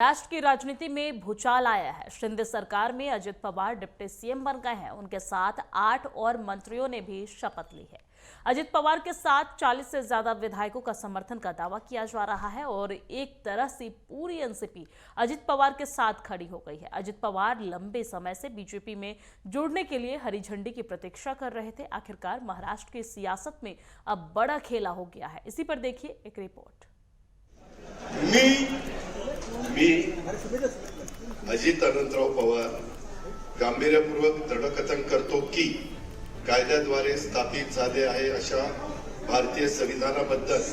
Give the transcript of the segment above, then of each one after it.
राष्ट्र की राजनीति में भूचाल आया है। शिंदे सरकार में अजित पवार डिप्टी सीएम बन गए हैं। उनके साथ 8 और मंत्रियों ने भी शपथ ली है। अजित पवार के साथ 40 से ज्यादा विधायकों का समर्थन का दावा किया जा रहा है और एक तरह से पूरी एनसीपी अजित पवार के साथ खड़ी हो गई है। अजित पवार लंबे समय से बीजेपी में जुड़ने के लिए हरी झंडी की प्रतीक्षा कर रहे थे। आखिरकार महाराष्ट्र की सियासत में अब बड़ा खेला हो गया है। इसी पर देखिए एक रिपोर्ट। मी अजित अनंतराव पवार गांभीर्यपूर्वक दृढकथन करतो की कायद्याद्वारे स्थापित झाले आहे अशा भारतीय संविधानाबद्दल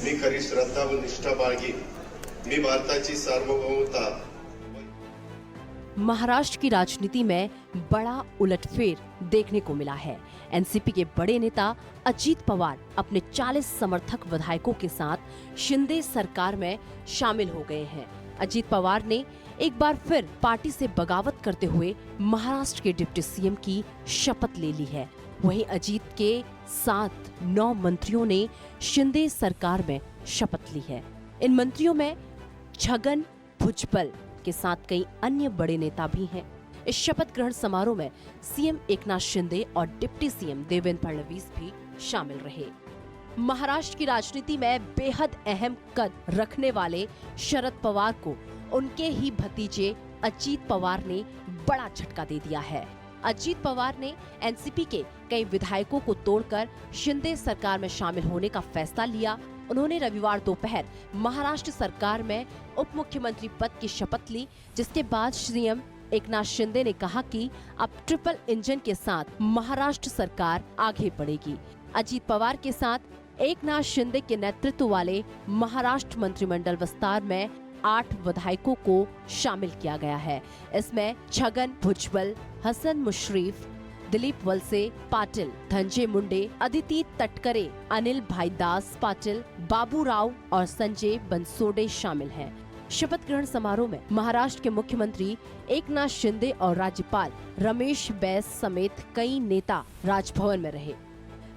मी खरी श्रद्धा व निष्ठा बाळगीन। मी भारताची सार्वभौमता। महाराष्ट्र की राजनीति में बड़ा उलटफेर देखने को मिला है। एनसीपी के बड़े नेता अजित पवार अपने 40 समर्थक विधायकों के साथ शिंदे सरकार में शामिल हो गए हैं। अजित पवार ने एक बार फिर पार्टी से बगावत करते हुए महाराष्ट्र के डिप्टी सीएम की शपथ ले ली है। वहीं अजित के साथ 9 मंत्रियों ने शिंदे सरकार में शपथ ली है। इन मंत्रियों में छगन भुजबल के साथ कई अन्य बड़े नेता भी हैं। इस शपथ ग्रहण समारोह में सीएम एकनाथ शिंदे और डिप्टी सीएम देवेंद्र फडणवीस भी शामिल रहे। महाराष्ट्र की राजनीति में बेहद अहम कद रखने वाले शरद पवार को उनके ही भतीजे अजीत पवार ने बड़ा झटका दे दिया है। अजीत पवार ने एनसीपी के कई विधायकों को तोड़कर शिंदे सरकार में शामिल होने का फैसला लिया। उन्होंने रविवार दोपहर महाराष्ट्र सरकार में उप मुख्यमंत्री पद की शपथ ली, जिसके बाद सीएम एकनाथ शिंदे ने कहा कि अब ट्रिपल इंजन के साथ महाराष्ट्र सरकार आगे बढ़ेगी। अजीत पवार के साथ एकनाथ शिंदे के नेतृत्व वाले महाराष्ट्र मंत्रिमंडल विस्तार में 8 विधायकों को शामिल किया गया है। इसमें छगन भुजबल, हसन मुश्रीफ, दिलीप वलसे पाटिल, धनंजय मुंडे, अदिति तटकरे, अनिल भाईदास पाटिल, बाबू राव और संजय बनसोडे शामिल हैं। शपथ ग्रहण समारोह में महाराष्ट्र के मुख्यमंत्री एकनाथ शिंदे और राज्यपाल रमेश बैस समेत कई नेता राजभवन में रहे।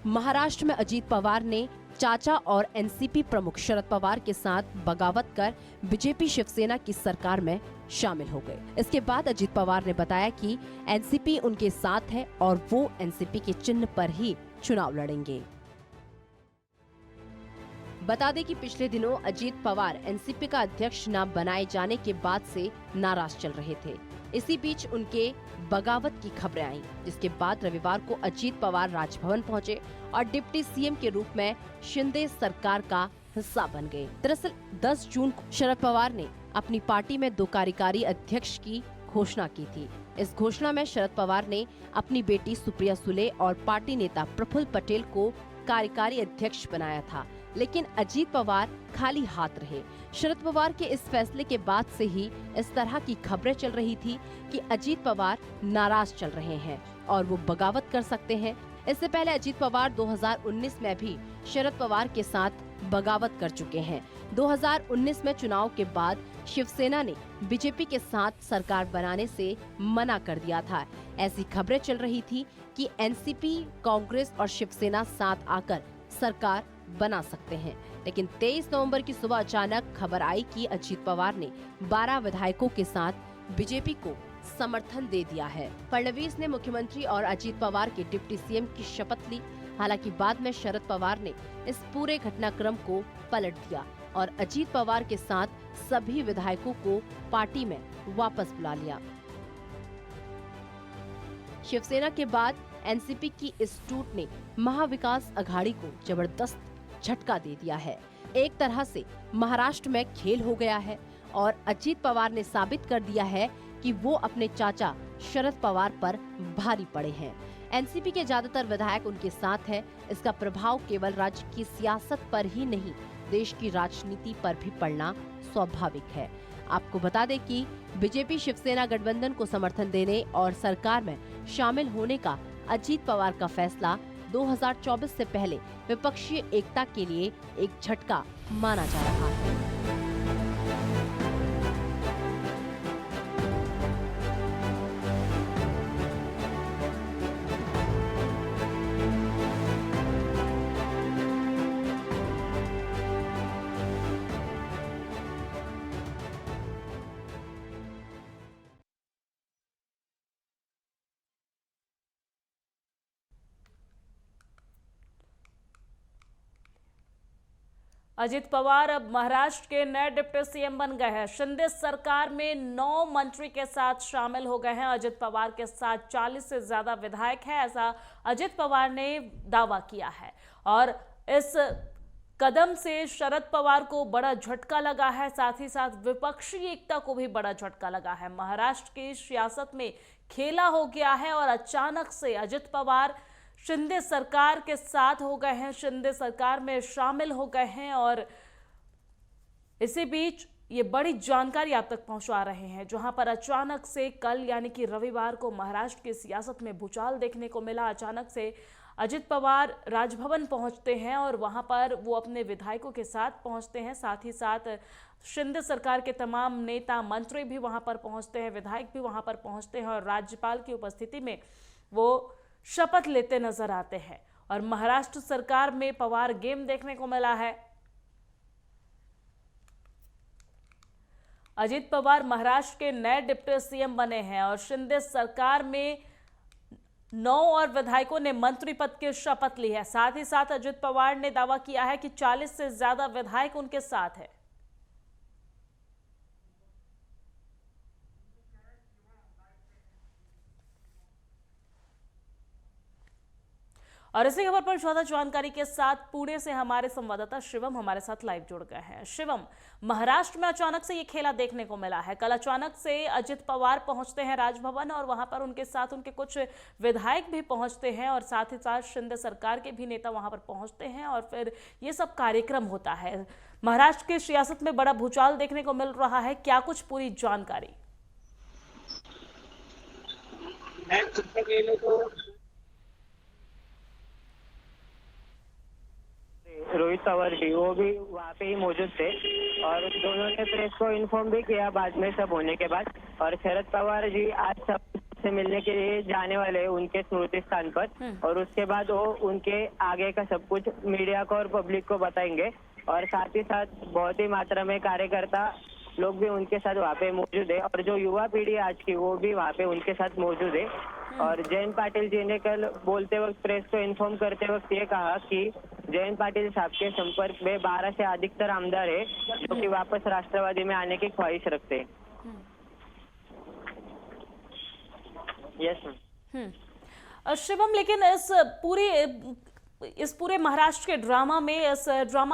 महाराष्ट्र में अजित पवार ने चाचा और एनसीपी प्रमुख शरद पवार के साथ बगावत कर बीजेपी शिवसेना की सरकार में शामिल हो गए। इसके बाद अजित पवार ने बताया कि एनसीपी उनके साथ है और वो एनसीपी के चिन्ह पर ही चुनाव लड़ेंगे। बता दें कि पिछले दिनों अजित पवार एनसीपी का अध्यक्ष न बनाए जाने के बाद से नाराज चल रहे थे। इसी बीच उनके बगावत की खबरें आईं, जिसके बाद रविवार को अजित पवार राजभवन पहुंचे और डिप्टी सीएम के रूप में शिंदे सरकार का हिस्सा बन गए। दरअसल 10 जून को शरद पवार ने अपनी पार्टी में 2 कार्यकारी अध्यक्ष की घोषणा की थी। इस घोषणा में शरद पवार ने अपनी बेटी सुप्रिया सुले और पार्टी नेता प्रफुल्ल पटेल को कार्यकारी अध्यक्ष बनाया था, लेकिन अजित पवार खाली हाथ रहे। शरद पवार के इस फैसले के बाद से ही इस तरह की खबरें चल रही थी कि अजित पवार नाराज चल रहे हैं और वो बगावत कर सकते हैं। इससे पहले अजित पवार 2019 में भी शरद पवार के साथ बगावत कर चुके हैं। 2019 में चुनाव के बाद शिवसेना ने बीजेपी के साथ सरकार बनाने से मना कर दिया था। ऐसी खबरें चल रही थी कि एनसीपी, कांग्रेस और शिवसेना साथ आकर सरकार बना सकते हैं, लेकिन 23 नवंबर की सुबह अचानक खबर आई कि अजित पवार ने 12 विधायकों के साथ बीजेपी को समर्थन दे दिया है। फडणवीस ने मुख्यमंत्री और अजित पवार के डिप्टी सीएम की शपथ ली। हालांकि बाद में शरद पवार ने इस पूरे घटनाक्रम को पलट दिया और अजित पवार के साथ सभी विधायकों को पार्टी में वापस बुला लिया। शिवसेना के बाद एनसीपी की इस टूट ने महाविकास अघाड़ी को जबरदस्त झटका दे दिया है। एक तरह से महाराष्ट्र में खेल हो गया है और अजित पवार ने साबित कर दिया है कि वो अपने चाचा शरद पवार पर भारी पड़े हैं। एनसीपी के ज्यादातर विधायक उनके साथ हैं। इसका प्रभाव केवल राज्य की सियासत पर ही नहीं, देश की राजनीति पर भी पड़ना स्वाभाविक है। आपको बता दें कि बीजेपी शिवसेना गठबंधन को समर्थन देने और सरकार में शामिल होने का अजित पवार का फैसला 2024 से पहले विपक्षीय एकता के लिए एक झटका माना जा रहा है। अजित पवार अब महाराष्ट्र के नए डिप्टी सीएम बन गए हैं। शिंदे सरकार में 9 मंत्री के साथ शामिल हो गए हैं। अजित पवार के साथ 40 से ज्यादा विधायक हैं, ऐसा अजित पवार ने दावा किया है। और इस कदम से शरद पवार को बड़ा झटका लगा है, साथ ही साथ विपक्षी एकता को भी बड़ा झटका लगा है। महाराष्ट्र की सियासत में खेला हो गया है और अचानक से अजित पवार शिंदे सरकार के साथ हो गए हैं, शिंदे सरकार में शामिल हो गए हैं। और इसी बीच ये बड़ी जानकारी आप तक पहुंचा रहे हैं, जहां पर अचानक से कल यानी कि रविवार को महाराष्ट्र की सियासत में भूचाल देखने को मिला। अचानक से अजित पवार राजभवन पहुंचते हैं और वहां पर वो अपने विधायकों के साथ पहुंचते हैं। साथ ही साथ शिंदे सरकार के तमाम नेता मंत्री भी वहां पर पहुंचते हैं, विधायक भी वहां पर पहुंचते हैं और राज्यपाल की उपस्थिति में वो शपथ लेते नजर आते हैं। और महाराष्ट्र सरकार में पवार गेम देखने को मिला है। अजित पवार महाराष्ट्र के नए डिप्टी सीएम बने हैं और शिंदे सरकार में 9 और विधायकों ने मंत्री पद की शपथ ली है। साथ ही साथ अजित पवार ने दावा किया है कि 40 से ज्यादा विधायक उनके साथ है। और इसी खबर पर ज्यादा जानकारी के साथ पुणे से हमारे संवाददाता शिवम हमारे साथ लाइव जुड़ गए हैं। शिवम, महाराष्ट्र में अचानक से ये खेला देखने को मिला है। कल अचानक से अजित पवार पहुंचते हैं राजभवन और वहां पर उनके साथ उनके कुछ विधायक भी पहुंचते हैं और साथ ही साथ शिंदे सरकार के भी नेता वहां पर पहुंचते हैं और फिर ये सब कार्यक्रम होता है। महाराष्ट्र की सियासत में बड़ा भूचाल देखने को मिल रहा है, क्या कुछ पूरी जानकारी? रोहित पवार जी वो भी वहाँ पे ही मौजूद थे और दोनों ने प्रेस को इन्फॉर्म भी किया बाद में सब होने के बाद। और शरद पवार जी आज सबसे मिलने के लिए जाने वाले हैं उनके स्मृति स्थान पर और उसके बाद वो उनके आगे का सब कुछ मीडिया को और पब्लिक को बताएंगे। और साथ ही साथ बहुत ही मात्रा में कार्यकर्ता लोग भी उनके साथ वहाँ पे मौजूद है और जो युवा पीढ़ी आज की वो भी वहाँ पे उनके साथ मौजूद है। और जयंत पाटिल जी ने कल बोलते वक्त प्रेस को इन्फॉर्म करते वक्त ये कहा कि जयंत पाटिल साहब के संपर्क में 12 से अधिकतर आमदार है जो कि वापस राष्ट्रवादी में आने की ख्वाहिश रखते हैं। Yes ma'am. शिवम, लेकिन इस पूरे महाराष्ट्र के ड्रामा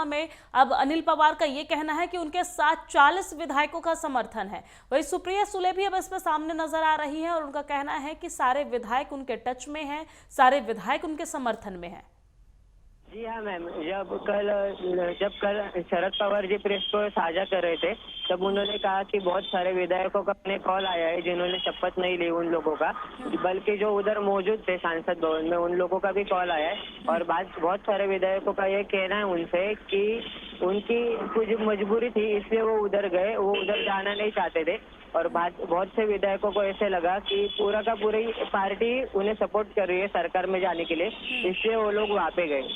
में अब अनिल पवार का ये कहना है कि उनके साथ 40 विधायकों का समर्थन है। वही सुप्रिया सुले भी अब इस पर सामने नजर आ रही है और उनका कहना है कि सारे विधायक उनके टच में हैं, सारे विधायक उनके समर्थन में हैं। जी हाँ मैम, जब कल शरद पवार जी प्रेस को साझा कर रहे थे तब उन्होंने कहा कि बहुत सारे विधायकों का अपने कॉल आया है जिन्होंने शपथ नहीं ली उन लोगों का, बल्कि जो उधर मौजूद थे सांसद भवन में उन लोगों का भी कॉल आया है। और बहुत सारे विधायकों का ये कहना है उनसे कि उनकी कुछ मजबूरी थी इसलिए वो उधर गए, वो उधर जाना नहीं चाहते थे। और बहुत से विधायकों को ऐसे लगा कि पूरा का पूरी पार्टी उन्हें सपोर्ट कर रही है सरकार में जाने के लिए, इसलिए वो लोग वहाँ पे गए।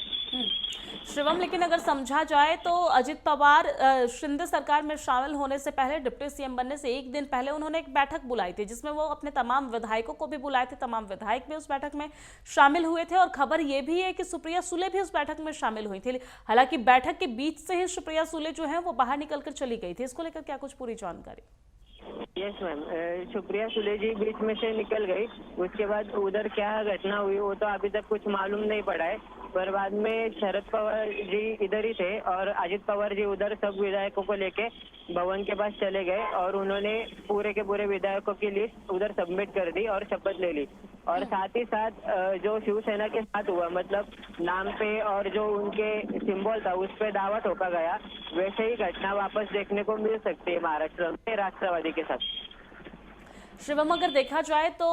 शिवम, लेकिन अगर समझा जाए तो अजित पवार शिंदे सरकार में शामिल होने से पहले, डिप्टी सीएम बनने से एक दिन पहले उन्होंने एक बैठक बुलाई थी जिसमें वो अपने तमाम विधायकों को भी बुलाए थे। तमाम विधायक भी उस बैठक में शामिल हुए थे और खबर ये भी है कि सुप्रिया सुले भी उस बैठक में शामिल हुई थी। हालांकि बैठक के बीच से ही सुप्रिया सुले जो है वो बाहर निकलकर चली गई थी। इसको लेकर क्या कुछ पूरी जानकारी? यस मैम, सुप्रिया सुले जी बीच में से निकल गई। उसके बाद उधर क्या घटना हुई वो तो अभी तक कुछ मालूम नहीं पड़ा है, पर बाद में शरद पवार जी इधर ही थे और अजित पवार जी उधर सब विधायकों को लेके भवन के पास चले गए और उन्होंने पूरे के पूरे विधायकों की लिस्ट उधर सबमिट कर दी और शपथ ले ली। और साथ ही साथ जो शिवसेना के साथ हुआ, मतलब नाम पे और जो उनके सिंबल था उस पे दावा ठोका गया, वैसे ही घटना वापस देखने को मिल सकती है महाराष्ट्र में राष्ट्रवादी के साथ। शिवम, अगर देखा जाए तो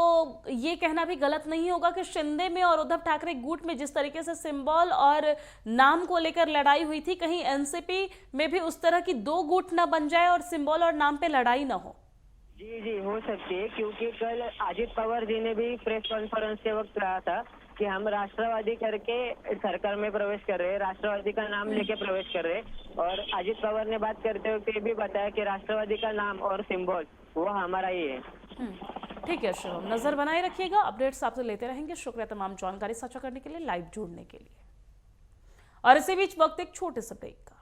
ये कहना भी गलत नहीं होगा कि शिंदे में और उद्धव ठाकरे गुट में जिस तरीके से सिंबल और नाम को लेकर लड़ाई हुई थी, कहीं एनसीपी में भी उस तरह की 2 गुट न बन जाए और सिंबल और नाम पे लड़ाई न हो। जी हो सकती है, क्योंकि कल अजित पवार जी ने भी प्रेस कॉन्फ्रेंस के वक्त कहा था कि हम राष्ट्रवादी करके सरकार में प्रवेश कर रहे हैं, राष्ट्रवादी का नाम लेके प्रवेश कर रहे हैं। और अजित पवार ने बात करते हुए ये भी बताया कि राष्ट्रवादी का नाम और सिंबल वो हमारा ही है। ठीक है शिवम, नजर बनाए रखिएगा, अपडेट्स आपसे लेते रहेंगे। शुक्रिया तमाम जानकारी साझा करने के लिए, लाइव जुड़ने के लिए। और इसी बीच वक्त एक छोटे से ब्रेक का।